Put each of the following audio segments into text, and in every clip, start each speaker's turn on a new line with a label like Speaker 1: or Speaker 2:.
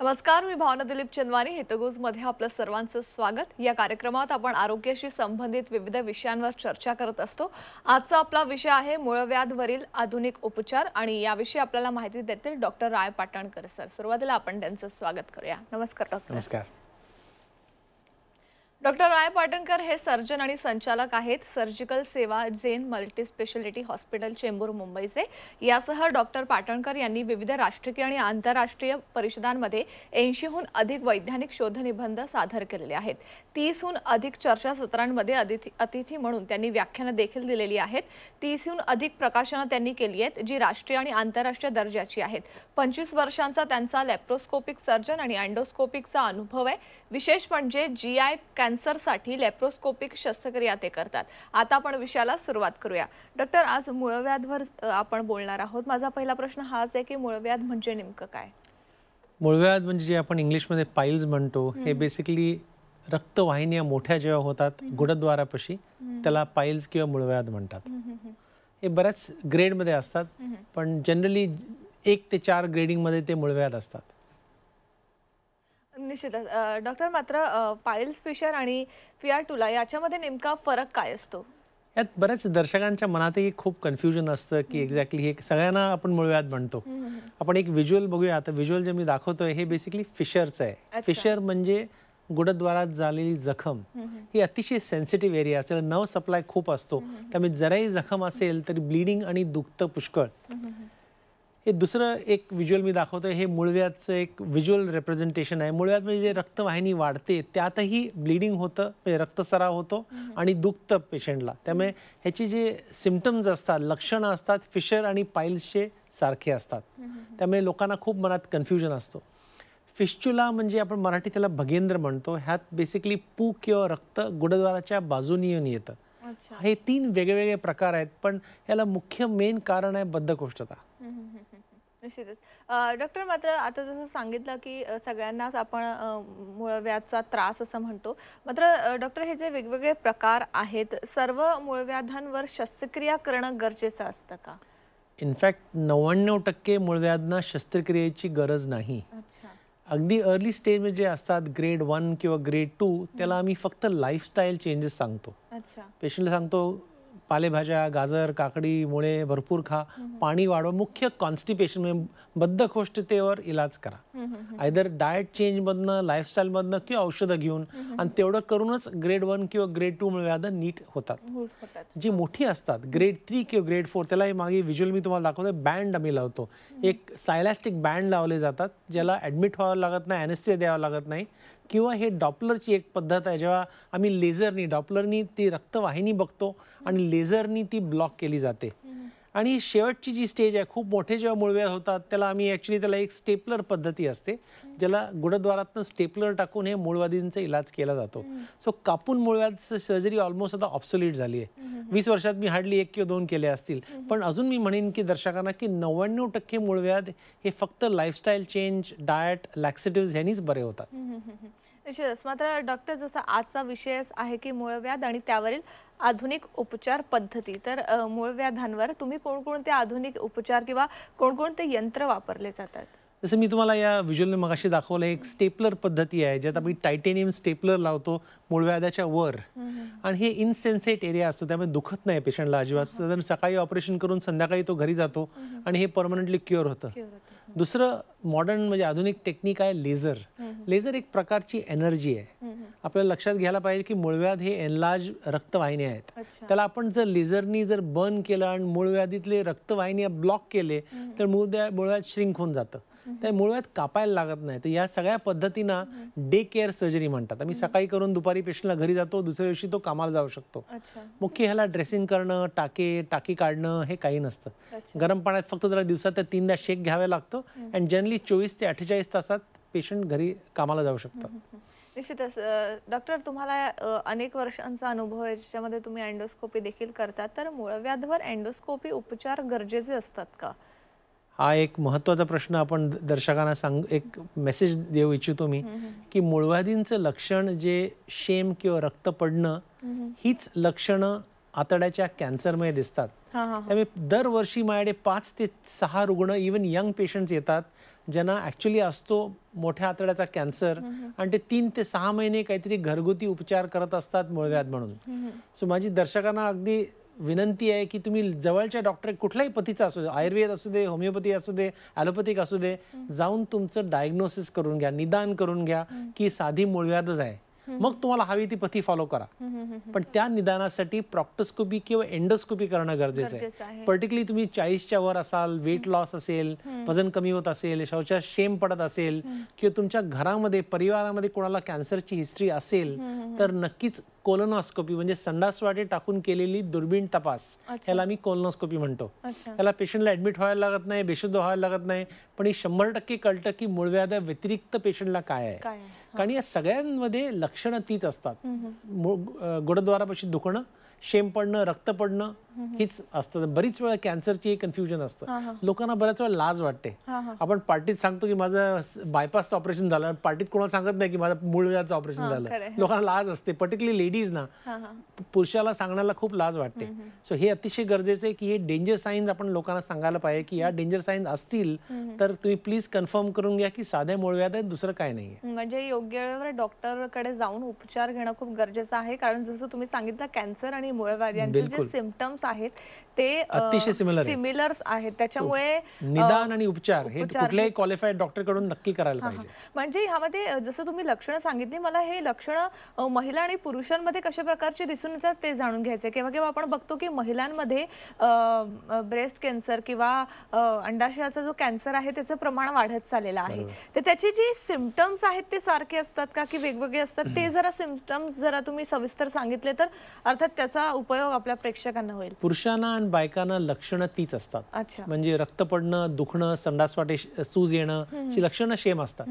Speaker 1: नमस्कार, मी भावना दिलीप चंदवानी. हितगुजमध्ये आपलं सर्वांचं स्वागत. या कार्यक्रमात आपण आरोग्याशी संबंधित विविध विषयांवर चर्चा करत असतो. आजचा आपला विषय आहे मूळव्याधवरील आधुनिक उपचार आणि याविषयी आपल्याला माहिती देतील डॉक्टर राय पाटणकर सर. सुरुवातीला आपण त्यांचं स्वागत करूया. नमस्कार डॉक्टर.
Speaker 2: नमस्कार.
Speaker 1: डॉक्टर राय पाटणकर हे सर्जन आणि संचालक आहेत. Surgical Seva Zen multi speciality hospital Chembur मुंबईचे. यासह डॉक्टर पाटणकर यांनी विविध राष्ट्रीय आणि आंतरराष्ट्रीय परिषदांमध्ये 80हून अधिक वैज्ञानिक शोधनिबंध सादर केलेले आहेत. 30हून अधिक चर्चासत्रांमध्ये अतिथी म्हणून त्यांनी व्याख्यानं देखील दिलेली आहेत. 30हून अधिक प्रकाशनं त्यांनी केली आहेत जी राष्ट्रीय आणि आंतरराष्ट्रीय दर्जाची आहेत. 25 वर्षांचा त्यांचा लॅप्रोस्कोपिक सर्जन आणि एंडोस्कोपिकचा अनुभव आहे. विशेष म्हणजे जीआय कॅन्सरसाठी लॅप्रोस्कोपिक शस्त्रक्रिया ते करतात. आता आपण विषयाला सुरुवात करूया. डॉक्टर, आज मूळव्याधवर आपण बोलणार आहोत. माझा पहिला प्रश्न हाच आहे की मूळव्याध म्हणजे नेमकं काय?
Speaker 2: मूळव्याध म्हणजे जे आपण इंग्लिशमध्ये पाईल्स म्हणतो, हे बेसिकली रक्तवाहिन्या मोठ्या जेव्हा होतात गुडद्वारापाशी त्याला पाईल्स किंवा मूळव्याध म्हणतात. हे बऱ्याच ग्रेडमध्ये असतात, पण जनरली 1 ते 4 ग्रेडिंगमध्ये ते मूळव्याध असतात.
Speaker 1: निश्चितच. डॉक्टर, मात्र पाईल्स फिशर आणि फियाटुला याच्यामध्ये नेमका फरक काय असतो?
Speaker 2: यात बऱ्याच दर्शकांच्या मनातही खूप कन्फ्युजन असतं की एक्झॅक्टली हे सगळ्यांना आपण मूळव्याध म्हणतो. आपण एक व्हिज्युअल बघूया. आता व्हिज्युअल जे मी दाखवतोय हे बेसिकली फिशरचं आहे. फिशर म्हणजे गुडद्वारात झालेली जखम. ही अतिशय सेन्सिटिव्ह एरिया असेल, नर्व सप्लाय खूप असतो, त्यामुळे जराही जखम असेल तरी ब्लिडिंग आणि दुखतं पुष्कळ. हे दुसरं एक व्हिज्युअल मी दाखवतोय, हे मूळव्याधचं एक व्हिज्युअल रिप्रेझेंटेशन आहे. मूळव्याध म्हणजे जे रक्तवाहिनी वाढते त्यातही ब्लिडिंग होतं, म्हणजे रक्तस्राव होतो आणि दुखतं पेशंटला. त्यामुळे ह्याची जे सिम्पटम्स असतात, लक्षणं असतात, फिशर आणि पाईल्सचे सारखे असतात. त्यामुळे लोकांना खूप मनात कन्फ्युजन असतो. फिस्चुला म्हणजे आपण मराठी त्याला भगेंद्र म्हणतो. ह्यात बेसिकली पू किंवा रक्त गुडद्वाराच्या बाजूनी येऊन येतं. हे 3 वेगवेगळे प्रकार आहेत, पण याला मुख्य मेन कारण आहे बद्धकोष्ठता.
Speaker 1: निश्चितच. डॉक्टर, मात्र आता जसं सांगितलं की सगळ्यांनाच आपण मूळव्याधचा त्रास असं म्हणतो. मात्र डॉक्टर, हे जे वेगवेगळे प्रकार आहेत, सर्व मूळव्याधांवर शस्त्रक्रिया करणं गरजेचं असतं का?
Speaker 2: इनफॅक्ट 99% मूळव्याधना शस्त्रक्रियेची गरज नाही. अगदी अर्ली स्टेज जे असतात, ग्रेड 1 किंवा ग्रेड 2, त्याला आम्ही फक्त लाईफस्टाईल चेंजेस सांगतो. पेशंटला सांगतो पालेभाज्या, गाजर, काकडी, मुळे भरपूर खा, पाणी वाढवा, मुख्य कॉन्स्टिपेशन म्हणजे बद्धकोष्ठतेवर इलाज करा. आयदर डाएट चेंजमधनं, लाईफस्टाईलमधनं किंवा औषधं घेऊन, आणि तेवढं करूनच ग्रेड 1 किंवा ग्रेड 2 मूळव्याध नीट होतात. जी मोठी असतात, ग्रेड 3 किंवा ग्रेड 4, त्याला मागे व्हिज्युअल मी तुम्हाला दाखवतोय, बँड आम्ही लावतो. एक सायलॅस्टिक बँड लावले जातात ज्याला ॲडमिट व्हावं लागत नाही, ॲनेस्थेसिया द्यावं लागत नाही. किंवा हे डॉपलरची एक पद्धत आहे, जेव्हा आम्ही डॉपलरनी ती रक्तवाहिनी बघतो आणि लेझरनी ती ब्लॉक केली जाते. आणि शेवटची जी स्टेज आहे, खूप मोठे जेव्हा मूळव्याध होतात त्याला आम्ही त्याला एक स्टेपलर पद्धती असते, ज्याला गुडद्वारातनं स्टेपलर टाकून हे मूळव्याधींचा इलाज केला जातो. सो कापून मूळव्याध सर्जरी ऑलमोस्ट आता ऑब्सोलीट झाली आहे. 20 वर्षात मी हार्डली 1 किंवा 2 केले असतील. पण अजून मी म्हणेन की दर्शकांना की 99% मूळव्याध हे फक्त लाईफस्टाईल चेंज, डाएट, लॅक्सेटिव्ह ह्यांनीच बरे होतात.
Speaker 1: निश्चितच. मात्र डॉक्टर, जसा आजचा विषयच आहे की मूळव्याध आणि त्यावरील आधुनिक उपचार पद्धती, तर मूळव्याधांवर तुम्ही कोणकोणते आधुनिक उपचार किंवा कोणकोणते यंत्र वापरले जातात?
Speaker 2: जसं मी तुम्हाला या व्हिज्युअलने मगाशी दाखवलं, एक स्टेपलर पद्धती आहे ज्यात आम्ही टायटेनियम स्टेपलर लावतो मूळव्याधाच्या वर, आणि हे इनसेन्सेट एरिया असतो, त्यामुळे दुखत नाही पेशंटला अजिबात. सकाळी ऑपरेशन करून संध्याकाळी तो घरी जातो आणि हे परमनंटली क्युअर होतं. दुसरं मॉडर्न म्हणजे आधुनिक टेक्निक आहे लेझर. लेझर एक प्रकारची एनर्जी आहे. आपल्याला लक्षात घ्यायला पाहिजे की मूळव्याध हे एनलार्ज रक्तवाहिन्या आहेत. त्याला आपण जर लेझरनी बर्न केलं आणि मूळव्याधीतले रक्तवाहिन्या ब्लॉक केले तर मूळव्याध श्रिंक होऊन जातं. त्या मूळव्याध कापायला लागत नाही. तर या सगळ्या पद्धतींना डे केअर सर्जरी म्हणतात. आम्ही सकाळी करून दुपारी पेशंटला घरी जातो, दुसऱ्या दिवशी तो कामाला जाऊ शकतो. मुख्य ह्याला ड्रेसिंग करणं, टाकी काढणं हे काही नसतं. गरम पाण्यात फक्त त्याला दिवसात 3दा शेक घ्यावा लागतो आणि जनरली 24 ते 48 तासात पेशंट घरी कामाला जाऊ शकतात.
Speaker 1: निश्चितच. डॉक्टर, तुम्हाला अनेक वर्षांचा अनुभव आहे ज्याच्यामध्ये तुम्ही एंडोस्कोपी देखील करतात, तर मूळव्याधवर एंडोस्कोपी उपचार गरजेचे असतात का?
Speaker 2: हा एक महत्त्वाचा प्रश्न आपण दर्शकांना एक मेसेज देऊ इच्छितो मी, की मूळव्याधींचं लक्षण जे शेम किंवा रक्त पडणं हीच लक्षणं आतड्याच्या कॅन्सरमध्ये दिसतात. त्यामुळे दरवर्षी माझ्याकडे 5 ते 6 रुग्ण इवन यंग पेशंट्स येतात ज्यांना ॲक्च्युली असतो मोठ्या आतड्याचा कॅन्सर आणि ते 3 ते 6 महिने काहीतरी घरगुती उपचार करत असतात मूळव्याध म्हणून. सो माझी दर्शकांना अगदी विनंती आहे की तुम्ही जवळच्या डॉक्टर कुठल्याही पतीचा असू दे, आयुर्वेद असू दे, होमिओपॅथी असू दे, ॲलोपॅथिक असू दे, जाऊन तुमचं डायग्नोसिस करून घ्या, निदान करून घ्या की साधी मूळव्याधच आहे. मग तुम्हाला हवी ती पथी फॉलो करा. पण त्या निदानासाठी प्रॉक्टोस्कोपी किंवा एंडोस्कोपी करणं गरजेचं आहे. पर्टिक्युलरली तुम्ही 40च्या वर असाल, वेट लॉस असेल, वजन कमी होत असेल, शौचास शेम पडत असेल किंवा तुमच्या घरामध्ये परिवारामध्ये कोणाला कॅन्सरची हिस्ट्री असेल तर नक्कीच कोलोनॉस्कोपी म्हणजे संडास वाटे टाकून केलेली दुर्बीण तपास, याला मी कोलोनॉस्कोपी म्हणतो. याला पेशंटला ऍडमिट व्हायला लागत नाही, बेशुद्ध व्हायला लागत नाही, पण ही 100% कळतं की मूळव्याधा व्यतिरिक्त पेशंटला काय आहे. कारण या सगळ्यांमध्ये लक्षणं तीच असतात. गुडद्वारापाशी दुखणं, शेम पडणं, रक्त पडणं हीच असतं. बरीच वेळा कॅन्सरची कन्फ्युजन असतं. लोकांना बऱ्याच वेळा लाज वाटते. आपण पार्टीत सांगतो की माझं बायपासचं ऑपरेशन झालं, पार्टीत कोणाला सांगत नाही की माझं मूळव्याधाचं ऑपरेशन झालं. लोकांना लाज असते, पर्टिक्युलरली लेडीजना. पुरुषाला सांगण्याला खूप लाज वाटते. सो हे अतिशय गरजेचं आहे की हे डेंजर साईन्स आपण लोकांना सांगायला पाहिजे की या डेंजर साईन्स असतील तर तुम्ही प्लीज कन्फर्म करून घ्या की साध्या मूळव्याध आहे, दुसरं काय नाहीये.
Speaker 1: म्हणजे योग्य वेळेवर डॉक्टरकडे जाऊन उपचार घेणं खूप गरजेचं आहे. कारण जसं तुम्ही सांगितलं कॅन्सर आणि मूळव्याध यांचे जे सिम्पटम्स आहेत ते
Speaker 2: अतिशय
Speaker 1: सिमिलर्स आहेत. त्याच्यामुळे
Speaker 2: निदान आणि उपचार हे कुठल्याही क्वालिफाईड डॉक्टर कडून नक्की करायला पाहिजे.
Speaker 1: म्हणजे ह्यामध्ये जसं तुम्ही लक्षणं सांगितली, मला हे लक्षणं महिला आणि पुरुषांमध्ये कशा प्रकारचे दिसून येतात ते जाणून घ्यायचे. केव्हा केव्हा आपण बघतो की महिलांमध्ये ब्रेस्ट कॅन्सर किंवा अंडाशयाचा जो कॅन्सर आहे त्याचं प्रमाण वाढत चाललेलं आहे. तर त्याची जी सिम्पटम्स आहेत ते सारखे असतात का की वेगवेगळे असतात? ते जरा सिम्पटम्स जरा तुम्ही सविस्तर सांगितले तर अर्थात त्याचा उपयोग आपल्या प्रेक्षकांना होईल.
Speaker 2: पुरुषांना आणि बायकांना लक्षणं तीच असतात. म्हणजे रक्त पडणं, दुखणं, संडासवाटे सूज येणं ही लक्षणं सेम असतात.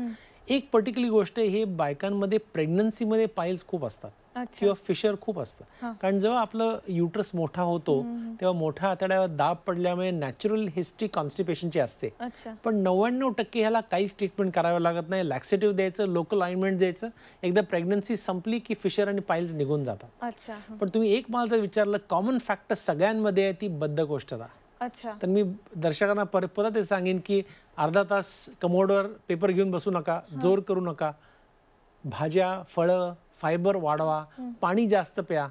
Speaker 2: एक पर्टिक्युलर गोष्ट हे बायकांमध्ये प्रेग्नन्सीमध्ये पाईल्स खूप असतात किंवा फिशर खूप असतं. कारण जेव्हा आपलं युट्रस मोठा होतो तेव्हा मोठ्या आतड्यावर दाब पडल्यामुळे नॅचरल हिस्ट्री कॉन्स्टिपेशनची असते. पण 99% ह्याला काहीच ट्रीटमेंट करावं लागत नाही. लॅक्सेटिव्ह द्यायचं, लोकल ऑइंटमेंट द्यायचं, एकदा प्रेग्नन्सी संपली की फिशर आणि पाईल्स निघून जातात. पण तुम्ही एक मला जर विचारलं कॉमन फॅक्टर सगळ्यांमध्ये आहे ती बद्धकोष्ठता. तर मी दर्शकांना परत ते सांगेन की अर्धा तास कमोडवर पेपर घेऊन बसू नका, जोर करू नका. भाज्या, फळं, फायबर वाढवा, पाणी जास्त प्या.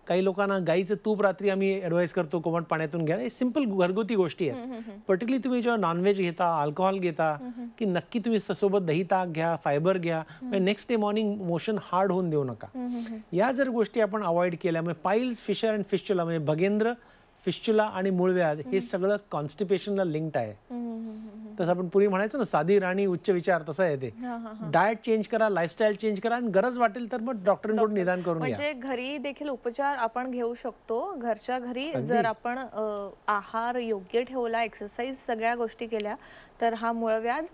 Speaker 2: काही लोकांना गाईचं तूप रात्री आम्ही ॲडवाइस करतो कोमट पाण्यातून घ्या. हे सिंपल घरगुती गोष्टी आहेत. पर्टिक्युलरली तुम्ही जेव्हा नॉनव्हेज घेता, अल्कोहोल घेता की नक्की तुम्ही सोबत दही ताक घ्या, फायबर घ्या. Next day morning motion hard होऊन देऊ नका. या जर गोष्टी आपण अवॉइड केल्या म्हणजे पाईल्स, फिशर अँड फिस्चुला म्हणजे भगेंद्र, फिस्चुला आणि मूळव्याध हे सगळं कॉन्स्टिपेशनला लिंक्ड आहे. तसं आपण पूर्वी म्हणायचं ना साधी राणी उच्च विचार, तसं आहे ते. डाएट चेंज करा, लाईफस्टाईल चेंज करा आणि गरज वाटेल तर मग डॉक्टरांकडून निदान करून घ्या.
Speaker 1: म्हणजे घरी देखील उपचार आपण घेऊ शकतो. घरच्या घरी जर आपण आहार योग्य ठेवला, एक्सरसाइज सगळ्या गोष्टी केल्या तर हा मूळव्याध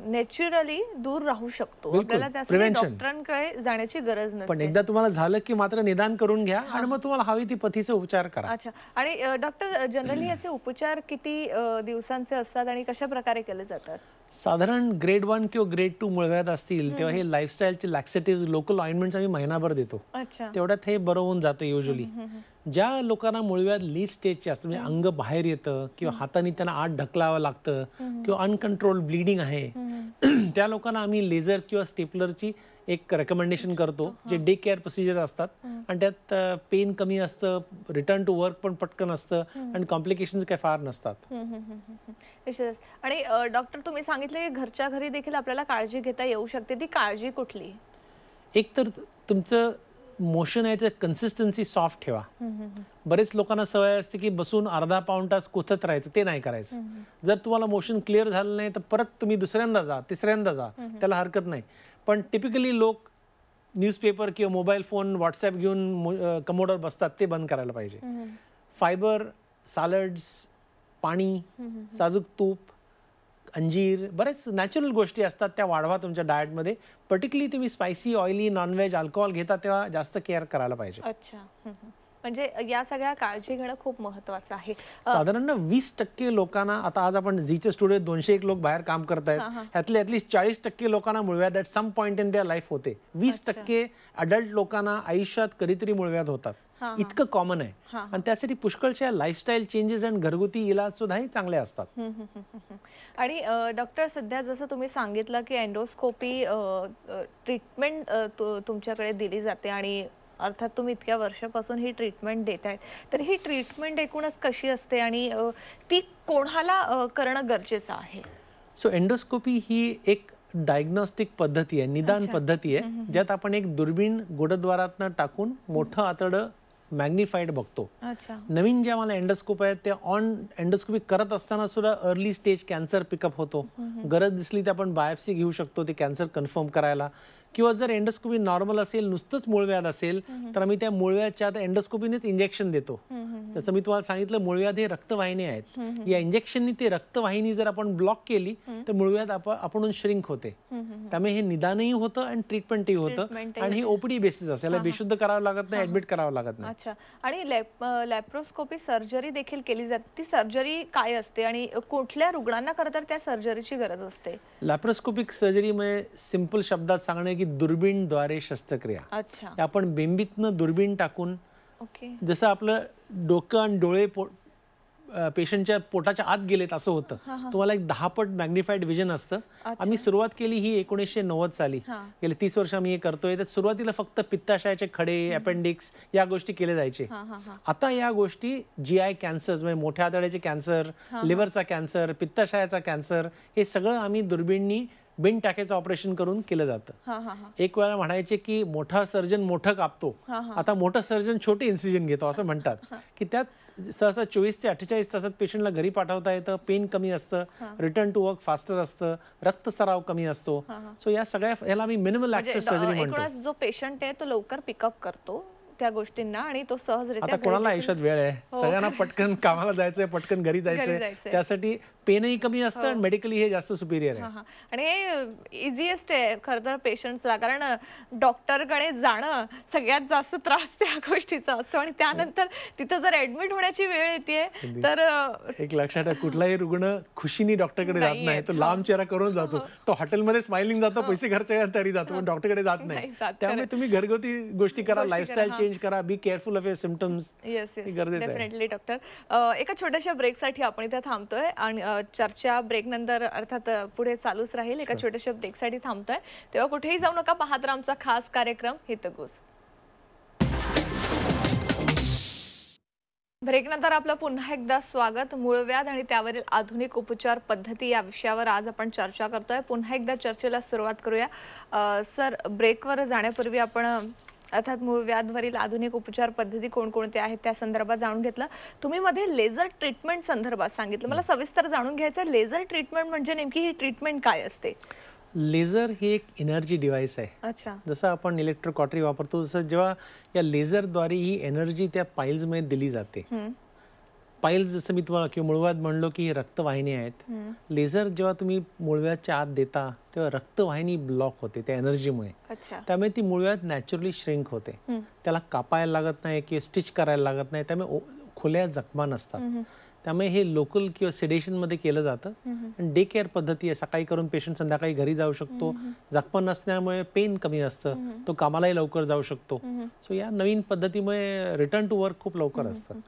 Speaker 1: नॅचरली दूर राहू शकतो. आपल्याला त्यासाठी डॉक्टरांकडे जाण्याची गरज नसते.
Speaker 2: पण एकदा तुम्हाला झालं की मात्र निदान करून घ्या आणि मग तुम्हाला हवी ती पथीचा उपचार करा.
Speaker 1: अच्छा. आणि डॉक्टर जनरली याचे उपचार किती दिवसांचे असतात आणि कशा प्रकारे केले जातात?
Speaker 2: साधारण ग्रेड 1 किंवा ग्रेड 2 मूळव्याध असतील तेव्हा हे लाईफस्टाईलचे लॅक्सेटिव्ह, लोकल ऑइंटमेंट्स आम्ही महिनाभर देतो. तेवढ्यात हे बरं होऊन जातं युजली. ज्या लोकांना मूळव्याध लीड स्टेजचे असतं म्हणजे अंग बाहेर येतं किंवा हाताने त्यांना आत ढकलावं लागतं किंवा अनकंट्रोल ब्लिडिंग आहे त्या लोकांना आम्ही लेझर किंवा स्टेपलरची एक रेकमेंडेशन करतो, जे डे केअर प्रोसिजर असतात आणि त्यात पेन कमी असतं, रिटर्न टू वर्क पण पटकन असतं आणि कॉम्प्लिकेशन्स काही फार नसतात.
Speaker 1: आणि डॉक्टर तुम्ही सांगितले की घरच्या घरी देखील आपल्याला काळजी घेता येऊ शकते. ती काळजी कुठली?
Speaker 2: एक तर तुमचं मोशन आहे ते कन्सिस्टन्सी सॉफ्ट ठेवा. बरेच लोकांना सवय असते की बसून अर्धा पाऊण तास कोथत राहायचं, ते नाही करायचं. जर तुम्हाला मोशन क्लिअर झालं नाही तर परत तुम्ही दुसऱ्यांदा जा, तिसऱ्यांदा जा, त्याला हरकत नाही. पण टिपिकली लोक न्यूजपेपर किंवा मोबाईल फोन, व्हॉट्सॲप घेऊन कमोडवर बसतात, ते बंद करायला पाहिजे. फायबर, सॅलड्स, पाणी, साजूक तूप, अंजीर, बरेच नॅचरल गोष्टी असतात त्या वाढवा तुमच्या डाएटमध्ये. पर्टिक्युलरली तुम्ही स्पायसी, ऑइली, नॉनव्हेज, अल्कोहोल घेता तेव्हा जास्त केअर करायला पाहिजे.
Speaker 1: अच्छा. म्हणजे या सगळ्या काळजी घेणं खूप महत्वाचं आहे.
Speaker 2: साधारण 20% लोकांना, आता आज आपण झीचे स्टुडिओ 201 लोक बाहेर काम करतायत, ह्यातले ॲटलिस्ट 40% लोकांना मूळव्याध at some point in their life होते. 20% अडल्ट लोकांना आयुष्यात कधीतरी मूळव्याध होतात. इतकं कॉमन आहे. आणि त्यासाठी पुष्कळशा लाईफस्टाईल चेंजेस आणि घरगुती इलाज सुद्धाही चांगले असतात.
Speaker 1: आणि डॉक्टर, सध्या जसं तुम्ही सांगितलं की एंडोस्कोपी ट्रीटमेंट तुमच्याकडे दिली जाते आणि अर्थात तुम्ही इतक्या वर्षापासून ही ट्रीटमेंट देत आहेत, तर ही ट्रीटमेंट एकूणच कशी असते आणि ती कोणाला करणं गरजेचं आहे?
Speaker 2: सो एंडोस्कोपी ही एक डायग्नोस्टिक पद्धती आहे, निदान पद्धती आहे, ज्यात आपण एक दुर्बीण गुडद्वारातनं टाकून मोठं आतडं मॅग्निफाईड बघतो. नवीन ज्या मला एंडोस्कोप आहेत त्या ऑन एंडोस्कोपी करत असताना सुद्धा अर्ली स्टेज कॅन्सर पिकअप होतो. गरज दिसली तर आपण बायोप्सी घेऊ शकतो ते कॅन्सर कन्फर्म करायला. किंवा जर एंडोस्कोपी नॉर्मल असेल, नुसतंच मूळव्याध असेल, तर आम्ही त्या मूळव्याधच्या एंडोस्कोपीनेच इंजेक्शन देतो. जसं मी तुम्हाला सांगितलं, मूळव्याध हे रक्तवाहिनी आहेत. या इंजेक्शननी ते रक्तवाहिनी जर आपण ब्लॉक केली तर मूळव्याध आपण श्रिंक होते. त्यामुळे हे निदानही होतं आणि ट्रीटमेंटही होतं. आणि ही ओपीडी बेसिस असेल, याला बेशुद्ध करावं लागत नाही, ऍडमिट करावं लागत नाही.
Speaker 1: अच्छा. आणि लॅप्रोस्कोपी सर्जरी देखील केली जाते. ती सर्जरी काय असते आणि कुठल्या रुग्णांना खरं तर त्या सर्जरीची गरज असते?
Speaker 2: लॅप्रोस्कोपिक सर्जरी म्हणजे सिंपल शब्दात सांगणे की दुर्बीणद्वारे शस्त्रक्रिया.
Speaker 1: अच्छा.
Speaker 2: आपण बेंबीतनं दुर्बीण टाकून, जसं आपलं डोकं आणि डोळे पेशंटच्या पोटाच्या आत गेलेत असं होतं, तुम्हाला एक 10 पट मॅग्निफाईड विजन असतं. आम्ही सुरुवात केली ही 1990 साली. गेले 30 वर्ष आम्ही हे करतोय. तर सुरुवातीला फक्त पित्ताशयाचे खडे, अपेंडिक्स या गोष्टी केले जायचे. आता या गोष्टी GI कॅन्सर्स म्हणजे मोठ्या आतड्याचे कॅन्सर, लिव्हरचा कॅन्सर, पित्ताशयाचा कॅन्सर, हे सगळं आम्ही दुर्बीणनी बिन टाकायचं ऑपरेशन करून केलं जातं. एक वेळा म्हणायचे की मोठा सर्जन मोठं कापतो, आता मोठा सर्जन छोटे इन्सिजन घेतो असं म्हणतात. की त्यात सहसा 24 ते 48 तासात पेशंटला घरी पाठवता येतं, पेन कमी असतं, रिटर्न टू वर्क फास्टर असतं, रक्तस्राव कमी असतो. सो या सगळ्या ह्याला आम्ही मिनिमल ऍक्सेस सर्जरी म्हणतो.
Speaker 1: जो पेशंट आहे तो लवकर पिकअप करतो त्या गोष्टींना आणि तो सहजरित्या.
Speaker 2: आता कोणाला आयुष्यात वेळ आहे, सगळ्यांना पटकन कामाला जायचंय, पटकन घरी जायचंय, त्यासाठी पेनही कमी असतं आणि मेडिकली हे जास्त सुपिरियर आहे.
Speaker 1: आणि हे इझिएस्ट आहे खरं तर पेशंट्सला, कारण डॉक्टरकडे जाणं सगळ्यात जास्त त्रास त्या गोष्टीचा असतो. आणि त्यानंतर तिथं जर ऍडमिट होण्याची वेळ येते तर
Speaker 2: एक लक्षात आहे, कुठलाही रुग्ण खुशीने डॉक्टरकडे जात नाही. तो लांब चेहरा करून जातो, तो हॉटेलमध्ये स्माइलिंग जातो, पैसे खर्च तरी जातो, पण डॉक्टरकडे जात नाही. त्यामुळे तुम्ही घरगुती गोष्टी करा, लाईफस्टाईल चेंज करा, be careful of your symptoms.
Speaker 1: Definitely doctor. एका छोट्याशा ब्रेकसाठी आपण इथे थांबतोय आणि चर्चा ब्रेक नंतर अर्थात पुढे चालूच राहील. एका छोट्याशा ब्रेकसाठी थांबतोय, तेव्हा कुठेही जाऊ नका, पाहत राहा आमचा खास कार्यक्रम हितगुज. ब्रेक नंतर आपलं पुन्हा एकदा स्वागत. मूळव्याध आणि त्यावरील आधुनिक उपचार पद्धती या विषयावर आज आपण चर्चा करतोय. पुन्हा एकदा चर्चेला सुरुवात करूया. सर, ब्रेकवर जाण्यापूर्वी आपण अर्थात मूळव्याधवरील आधुनिक उपचार पद्धती कोणकोणत्या आहेत त्या संदर्भात जाणून घेतलं. तुम्ही मध्ये लेझर ट्रीटमेंट संदर्भात सांगितलं. मला सविस्तर जाणून घ्यायचं, लेझर ट्रीटमेंट म्हणजे नेमकी ही ट्रीटमेंट काय असते?
Speaker 2: लेझर ही एक एनर्जी डिव्हाइस आहे.
Speaker 1: अच्छा.
Speaker 2: जसं आपण इलेक्ट्रोकॉटरी वापरतो, तसं जेव्हा या लेझरद्वारे ही एनर्जी त्या पाईल्समध्ये दिली जाते. पाईल्स, जसं मी तुम्हाला किंवा मूळव्याध म्हणलो की ही रक्तवाहिनी आहेत. लेझर जेव्हा तुम्ही मूळव्याधच्या आत देता तेव्हा रक्तवाहिनी ब्लॉक होते त्या एनर्जीमुळे. त्यामुळे ती मूळव्याध नॅचरली श्रिंक होते. त्याला कापायला लागत नाही किंवा स्टिच करायला लागत नाही, त्यामुळे खुल्या जखमा नसतात. त्यामुळे हे लोकल किंवा सेडेशन मध्ये केलं जातं. आणि डे केअर पद्धती आहे, सकाळी करून पेशंट संध्याकाळी घरी जाऊ शकतो. जखमा नसल्यामुळे पेन कमी असतं, तो कामालाही लवकर जाऊ शकतो. सो या नवीन पद्धतीमुळे रिटर्न टू वर्क खूप लवकर असतं.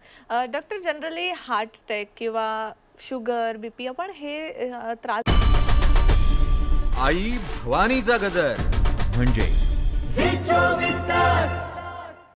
Speaker 1: डॉक्टर, जनरली हार्ट अटॅक किंवा शुगर, बीपी आपण हे त्रास.
Speaker 3: आई भवानीचा गजर म्हणजे